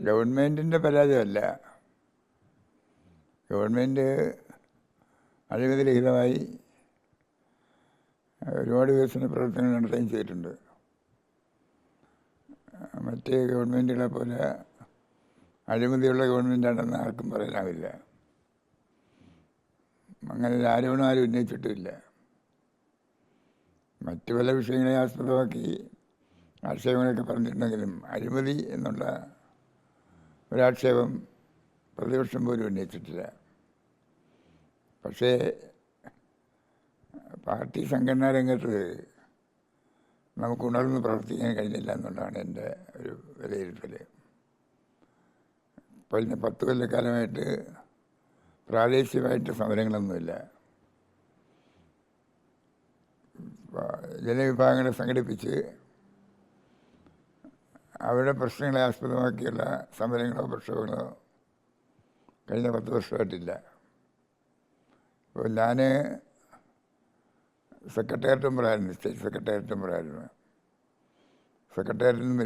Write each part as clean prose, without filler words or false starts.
ഗവൺമെൻറ്റിൻ്റെ പരാജയമല്ല. ഗവൺമെൻറ് അഴിമതി രഹിതമായി ഒരുപാട് വികസന പ്രവർത്തനങ്ങൾ നടത്തുകയും ചെയ്തിട്ടുണ്ട്. മറ്റ് ഗവൺമെൻറ്റുകളെ പോലെ അഴിമതിയുള്ള ഗവൺമെൻറ്റാണെന്ന് ആർക്കും പറയാനാവില്ല. അങ്ങനെ ഒരു ആരോപണം ആരും ഉന്നയിച്ചിട്ടുമില്ല. മറ്റു പല വിഷയങ്ങളെ ആസ്പദമാക്കി ആക്ഷേപങ്ങളൊക്കെ പറഞ്ഞിട്ടുണ്ടെങ്കിലും അഴിമതി എന്നുള്ള ഒരാക്ഷേപം പ്രതിപക്ഷം പോലും ഉന്നയിച്ചിട്ടില്ല. പക്ഷേ പാർട്ടി സംഘടനാ രംഗത്ത് നമുക്ക് ഉണർന്ന് പ്രവർത്തിക്കാൻ കഴിഞ്ഞില്ല എന്നുള്ളതാണ് എൻ്റെ ഒരു വിലയിരുത്തൽ. കഴിഞ്ഞ 10 കൊല്ലക്കാലമായിട്ട് പ്രാദേശികമായിട്ട് സമരങ്ങളൊന്നുമില്ല. ജനവിഭാഗങ്ങളെ സംഘടിപ്പിച്ച് അവരുടെ പ്രശ്നങ്ങളെ ആസ്പദമാക്കിയുള്ള സമരങ്ങളോ പ്രക്ഷോഭങ്ങളോ കഴിഞ്ഞ 10 വർഷമായിട്ടില്ല. ഇപ്പോൾ ഞാൻ സെക്രട്ടേറിയറ്റ് മെമ്പറായിരുന്നു, സ്റ്റേറ്റ് സെക്രട്ടേറിയറ്റ് മെമ്പറായിരുന്നു. സെക്രട്ടേറിയറ്റിൽ നിന്ന്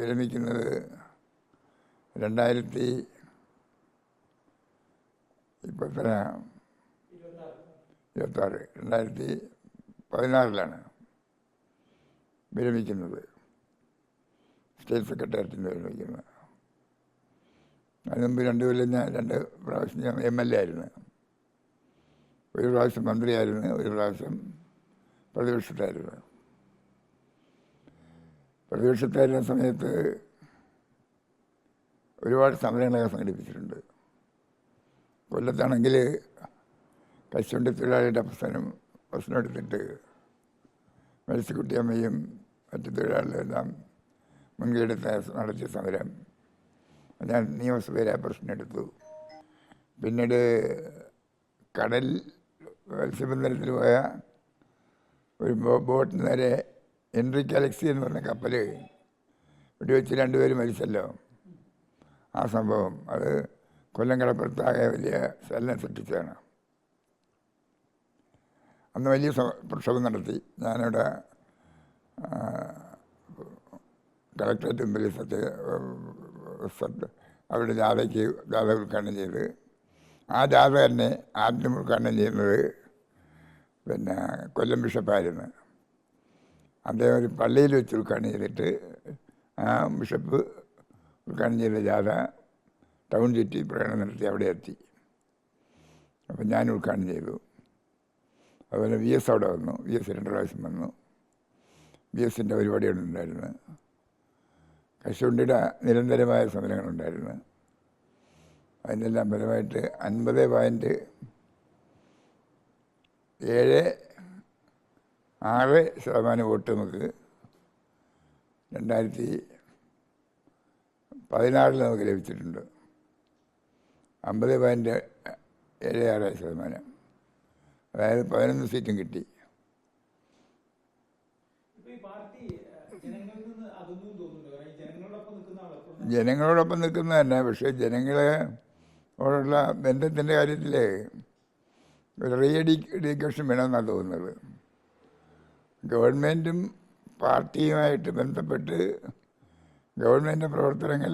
വിരമിക്കുന്നത് 2016 വിരമിക്കുന്നത്. സ്റ്റേറ്റ് സെക്രട്ടേറിയറ്റിൽ നിന്ന് വിരമിക്കുന്നത്. അതിന് മുമ്പ് 2 കൊല്ലം ഞാൻ 2 പ്രാവശ്യം ഞാൻ MLA ആയിരുന്നു. ഒരു പ്രാവശ്യം മന്ത്രിയായിരുന്നു, ഒരു പ്രാവശ്യം പ്രതിപക്ഷത്തായിരുന്നു. പ്രതിപക്ഷത്തായിരുന്ന സമയത്ത് ഒരുപാട് സമരങ്ങളൊക്കെ സംഘടിപ്പിച്ചിട്ടുണ്ട്. കൊല്ലത്താണെങ്കിൽ കശുവണ്ടി തൊഴിലാളിയുടെ പ്രശ്നം എടുത്തിട്ട് മേഴ്സിക്കുട്ടിയമ്മയും മറ്റു തൊഴിലാളികളെല്ലാം മുൻകൈയെടുത്ത് നടത്തിയ സമരം. ഞാൻ നിയമസഭയിൽ ആ പ്രശ്നം എടുത്തു. പിന്നീട് കടൽ മത്സ്യബന്ധനത്തിൽ പോയ ഒരു ബോട്ടിന് നേരെ എൻട്രിക് അലക്സി എന്ന് പറഞ്ഞ കപ്പൽ വെടിവെച്ച് 2 പേര് മരിച്ചല്ലോ. ആ സംഭവം അത് കൊല്ലം കടപ്പുറത്താകെ വലിയ ശല്യം സൃഷ്ടിച്ചതാണ്. അന്ന് വലിയ പ്രക്ഷോഭം നടത്തി. ഞാനിവിടെ കളക്ടറേറ്റ് മുമ്പിൽ അവരുടെ ജാഥ ഉദ്ഘാടനം ചെയ്ത്, ആ ജാഥ തന്നെ ആദ്യം ഉദ്ഘാടനം ചെയ്യുന്നത് കൊല്ലം ബിഷപ്പായിരുന്നു. അദ്ദേഹം ഒരു പള്ളിയിൽ വെച്ച് ഉദ്ഘാടനം ചെയ്തിട്ട് ആ ബിഷപ്പ് ഉദ്ഘാടനം ചെയ്ത ജാഥ ടൗൺ ചുറ്റി പ്രകടനം നടത്തി അവിടെ എത്തി. അപ്പം ഞാൻ ഉദ്ഘാടനം ചെയ്തു. അതുപോലെ VS അവിടെ വന്നു. VS 2 പ്രാവശ്യം വന്നു. VSൻ്റെ പരിപാടികളുണ്ടായിരുന്നു. കശുവണ്ടിയുടെ നിരന്തരമായ സമരങ്ങളുണ്ടായിരുന്നു. അതിനെല്ലാം ഫലമായിട്ട് 50.76% വോട്ട് നമുക്ക് 2016 നമുക്ക് ലഭിച്ചിട്ടുണ്ട്. 50.76%. അതായത് 11 സീറ്റും കിട്ടി. ജനങ്ങളോടൊപ്പം നിൽക്കുന്നത് തന്നെ. പക്ഷേ ജനങ്ങളോടുള്ള ബന്ധത്തിൻ്റെ കാര്യത്തിൽ ഒരു റീഎഡ്യൂക്കേഷൻ വേണമെന്നാണ് തോന്നുന്നത്. ഗവൺമെൻറ്റും പാർട്ടിയുമായിട്ട് ബന്ധപ്പെട്ട് ഗവൺമെൻറ് പ്രവർത്തനങ്ങൾ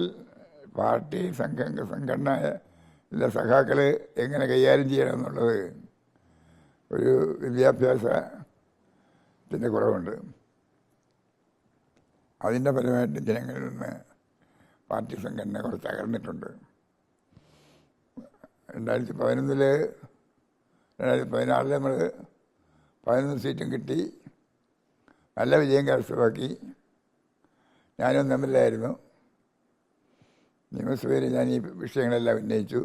പാർട്ടി സംഘടനയിലെ സഖാക്കൾ എങ്ങനെ കൈകാര്യം ചെയ്യണം എന്നുള്ളത് ഒരു വിദ്യാഭ്യാസത്തിൻ്റെ കുറവുണ്ട്. അതിൻ്റെ ഫലമായിട്ട് ജനങ്ങളിൽ നിന്ന് പാർട്ടി സംഘടന കുറച്ച് അകർന്നിട്ടുണ്ട്. 2016 നമ്മൾ 11 സീറ്റും കിട്ടി. നല്ല വിജയം കരസ്ഥമാക്കി. ഞാനും MLA. നിയമസഭയിൽ ഞാൻ ഈ വിഷയങ്ങളെല്ലാം ഉന്നയിച്ചു.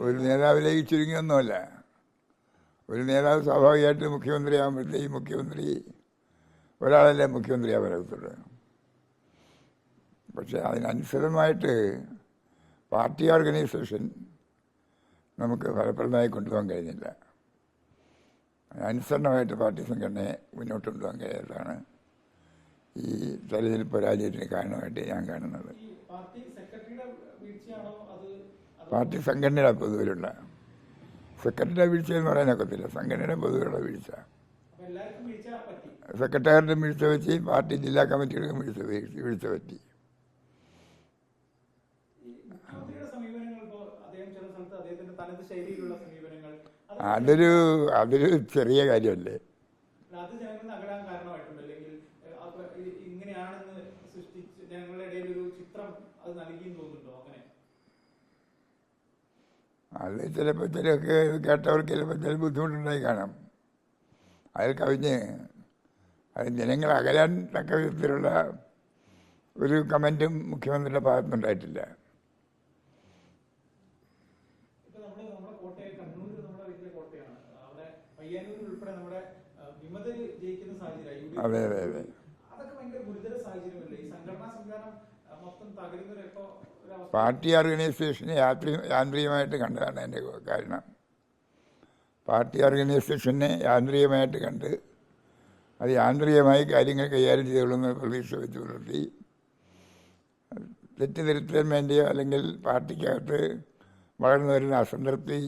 ഒരു നേതാവിലേക്ക് ചുരുങ്ങിയൊന്നുമല്ല. ഒരു നേതാവ് സ്വാഭാവികമായിട്ട് മുഖ്യമന്ത്രിയാകുമ്പോഴത്തേക്കും മുഖ്യമന്ത്രി ഒരാളല്ലേ മുഖ്യമന്ത്രിയാവാനാകത്തുള്ളൂ. പക്ഷേ അതിനനുസൃതമായിട്ട് പാർട്ടി ഓർഗനൈസേഷൻ നമുക്ക് ഫലപ്രദമായി കൊണ്ടുപോകാൻ കഴിഞ്ഞില്ല. അനുസരണമായിട്ട് പാർട്ടി സംഘടനയെ മുന്നോട്ട് കൊണ്ടുപോകാൻ കഴിയാത്തതാണ് ഈ തെരഞ്ഞെടുപ്പ് പരാജയത്തിന് കാരണമായിട്ട് ഞാൻ കാണുന്നത്. പാർട്ടി സംഘടനയുടെ പൊതുവിലുള്ള സെക്രട്ടറിയുടെ വീഴ്ച എന്ന് പറയാനൊക്കത്തില്ല. സംഘടനയുടെ പൊതുവിലുള്ള വീഴ്ച. സെക്രട്ടേറിയറ്റും വീഴ്ച പറ്റി, പാർട്ടി ജില്ലാ കമ്മിറ്റികൾക്കും വീഴ്ച പറ്റി. അതൊരു ചെറിയ കാര്യമല്ലേ. അത് ചിലപ്പോൾ ചിലർക്ക് കേട്ടവർക്ക് ചിലപ്പോൾ ചില ബുദ്ധിമുട്ടുണ്ടായി കാണാം. അതിൽ കവിഞ്ഞ് അത് ജനങ്ങളെ അകലാൻ തക്ക വിധത്തിലുള്ള ഒരു കമൻറ്റും മുഖ്യമന്ത്രിയുടെ ഭാഗത്തുനിന്നുണ്ടായിട്ടില്ല. അതെ അതെ അതെ. പാർട്ടി ഓർഗനൈസേഷനെ യാന്ത്രികമായിട്ട് കണ്ടതാണ് എൻ്റെ കാരണം. പാർട്ടി ഓർഗനൈസേഷനെ യാന്ത്രികമായിട്ട് കണ്ട് അത് യാന്ത്രികമായി കാര്യങ്ങൾ കൈകാര്യം ചെയ്തുകൊള്ളുന്ന പ്രതീക്ഷ വെച്ച് പുലർത്തി തെറ്റിദ്ധരുത്താൻ വേണ്ടിയോ അല്ലെങ്കിൽ പാർട്ടിക്കകത്ത് വളർന്നു വരുന്ന അസംതൃപ്തി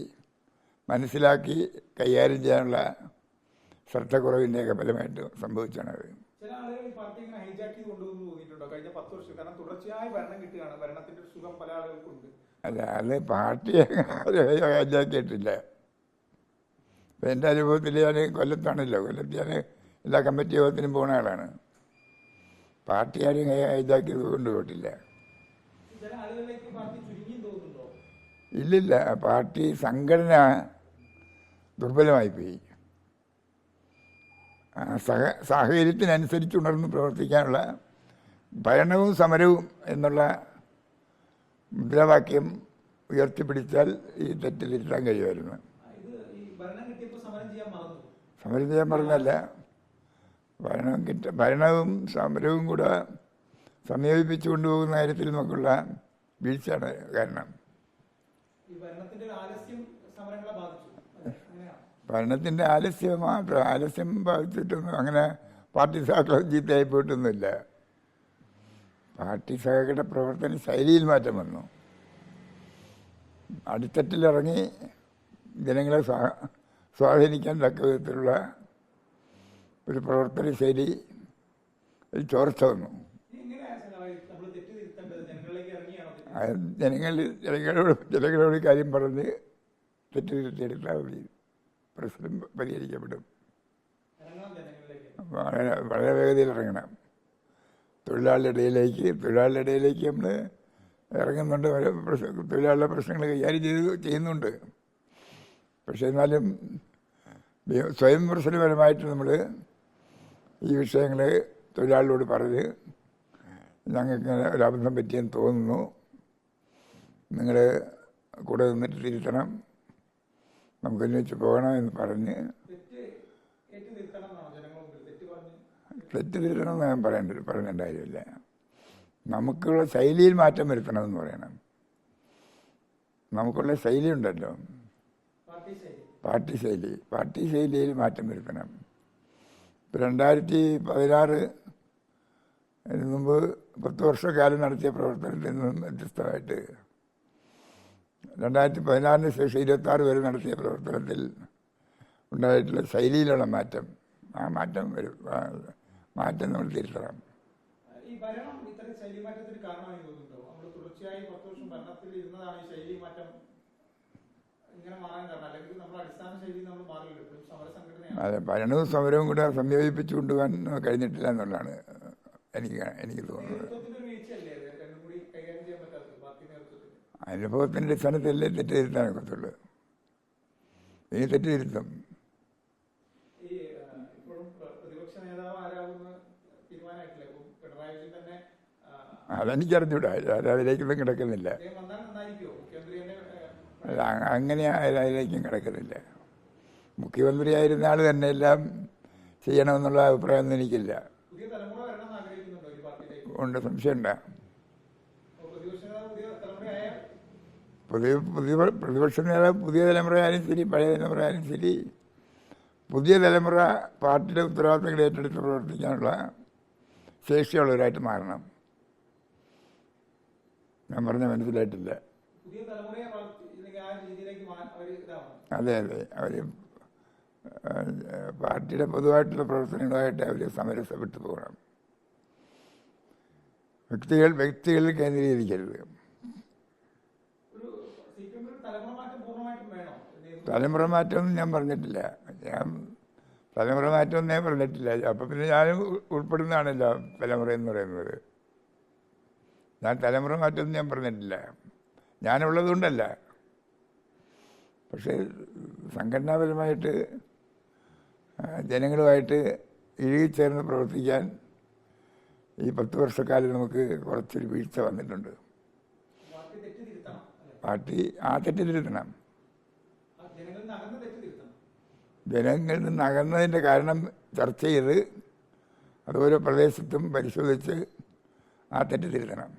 മനസ്സിലാക്കി കൈകാര്യം ചെയ്യാനുള്ള ശ്രദ്ധക്കുറവിൻ്റെയൊക്കെ ഫലമായിട്ട് സംഭവിച്ചാണത്. അല്ല, അത് പാർട്ടിയെ ഹൈജാക്കിയിട്ടില്ല. ഇപ്പം എൻ്റെ അനുഭവത്തിൽ ഞാൻ കൊല്ലത്താണല്ലോ, കൊല്ലത്ത് ഞാൻ എല്ലാ കമ്മിറ്റി യോഗത്തിനും പോകുന്ന ആളാണ്. പാർട്ടി ആരും ഹൈജാക്കി കൊണ്ടുപോയിട്ടില്ല. ഇല്ലില്ല, പാർട്ടി സംഘടന ദുർബലമായിപ്പോയി. സാഹചര്യത്തിനനുസരിച്ച് ഉണർന്ന് പ്രവർത്തിക്കാനുള്ള ഭരണവും സമരവും എന്നുള്ള മുദ്രാവാക്യം ഉയർത്തിപ്പിടിച്ചാൽ ഈ തെറ്റ് തിരുത്താൻ കഴിയുമായിരുന്നു. സമരം ചെയ്യാൻ പറഞ്ഞല്ല, ഭരണവും സമരവും കൂടെ സമീപിപ്പിച്ചു കൊണ്ടുപോകുന്ന കാര്യത്തിൽ നമുക്കുള്ള വീഴ്ചയാണ് കാരണം. ഭരണത്തിൻ്റെ ആലസ്യം ബാധിച്ചിട്ടൊന്നും അങ്ങനെ പാർട്ടി സഹകൾ ചീത്തയായി പോയിട്ടൊന്നുമില്ല. പാർട്ടി സഹകളുടെ പ്രവർത്തന ശൈലിയിൽ മാറ്റം വന്നു. അടിത്തട്ടിലിറങ്ങി ജനങ്ങളെ സ്വാധീനിക്കാൻ തക്ക വിധത്തിലുള്ള ഒരു പ്രവർത്തന ശൈലി ചോർച്ച വന്നു. ജനങ്ങളോട് കാര്യം പറഞ്ഞ് തെറ്റ് തിരുത്തിയെടുത്താൽ മതി, പ്രശ്നം പരിഹരിക്കപ്പെടും. വളരെ വേഗതയിൽ ഇറങ്ങണം. തൊഴിലാളിയുടെ ഇടയിലേക്ക് നമ്മൾ ഇറങ്ങുന്നുണ്ട്. തൊഴിലാളിയുടെ പ്രശ്നങ്ങൾ കൈകാര്യം ചെയ്യുന്നുണ്ട്. പക്ഷെ എന്നാലും സ്വയം വിമർശനപരമായിട്ട് നമ്മൾ ഈ വിഷയങ്ങൾ തൊഴിലാളികളോട് പറഞ്ഞ് ഞങ്ങൾക്ക് ഒരബദ്ധം പറ്റിയെന്ന് തോന്നുന്നു, നിങ്ങൾ കൂടെ നിന്നിട്ട് തിരുത്തണം, നമുക്കൊന്നിച്ച് പോകണം എന്ന് പറഞ്ഞ് തെറ്റ് തിരുത്തണമെന്ന് ഞാൻ പറയേണ്ട കാര്യമില്ല. നമുക്കുള്ള ശൈലിയിൽ മാറ്റം വരുത്തണമെന്ന് പറയണം. നമുക്കുള്ള ശൈലി ഉണ്ടല്ലോ, പാർട്ടി ശൈലിയിൽ മാറ്റം വരുത്തണം. ഇപ്പോൾ 2016 മുമ്പ് 10 വർഷക്കാലം നടത്തിയ പ്രവർത്തനത്തിൽ നിന്നും വ്യത്യസ്തമായിട്ട് 2016 ശേഷം 26 വരെ നടത്തിയ പ്രവർത്തനത്തിൽ ഉണ്ടായിട്ടുള്ള ശൈലിയിലുള്ള മാറ്റം, ആ മാറ്റം നമ്മൾ തിരുത്തണം. അതെ, ഭരണവും സമരവും കൂടെ സംയോജിപ്പിച്ചു കൊണ്ടുപോകാൻ കഴിഞ്ഞിട്ടില്ല എന്നുള്ളതാണ് എനിക്ക് തോന്നുന്നത്. അനുഭവത്തിൻ്റെ അടിസ്ഥാനത്തിലല്ലേ തെറ്റ് തിരുത്താൻ ഒക്കത്തുള്ളൂ. ഇനി തെറ്റ് തിരുത്തും. അതെനിക്കറിഞ്ഞൂടാ, അതിലേക്കൊന്നും കിടക്കുന്നില്ല. അങ്ങനെ അതിലേക്കും കിടക്കുന്നില്ല. മുഖ്യമന്ത്രിയായിരുന്ന ആൾ തന്നെ എല്ലാം ചെയ്യണമെന്നുള്ള അഭിപ്രായമൊന്നും എനിക്കില്ല. ഉണ്ട്, സംശയമുണ്ട. പ്രതിപക്ഷ നേതാവ് പുതിയ തലമുറയായാലും ശരി, പഴയ തലമുറയായാലും ശരി, പുതിയ തലമുറ പാർട്ടിയുടെ ഉത്തരവാദിത്തങ്ങൾ ഏറ്റെടുത്ത് പ്രവർത്തിക്കാനുള്ള ശേഷിയുള്ളവരായിട്ട് മാറണം. ഞാൻ പറഞ്ഞ മനസ്സിലായിട്ടില്ല. അതെ, അവർ പാർട്ടിയുടെ പൊതുവായിട്ടുള്ള പ്രവർത്തനങ്ങളുമായിട്ട് അവർ സമരസപ്പെട്ടു പോകണം. വ്യക്തികളിൽ കേന്ദ്രീകരിക്കരുത്. തലമുറ മാറ്റമൊന്നും ഞാൻ പറഞ്ഞിട്ടില്ല. തലമുറ മാറ്റമൊന്നും ഞാൻ പറഞ്ഞിട്ടില്ല. അപ്പം പിന്നെ ഞാനും ഉൾപ്പെടുന്നതാണല്ലോ തലമുറ എന്ന് പറയുന്നത്. ഞാൻ തലമുറ മാറ്റമൊന്നും ഞാൻ പറഞ്ഞിട്ടില്ല. ഞാനുള്ളതുകൊണ്ടല്ല. പക്ഷേ സംഘടനാപരമായിട്ട് ജനങ്ങളുമായിട്ട് ഇഴുകിച്ചേർന്ന് പ്രവർത്തിക്കാൻ ഈ 10 വർഷക്കാലം നമുക്ക് കുറച്ചൊരു വീഴ്ച വന്നിട്ടുണ്ട്. പാർട്ടി തെറ്റ് തിരുത്തണം. ജനങ്ങളിൽ നിന്ന് അകന്നതിൻ്റെ കാരണം ചർച്ച ചെയ്ത് അത് ഓരോ പ്രദേശത്തും പരിശോധിച്ച് തെറ്റ് തിരുത്തണം.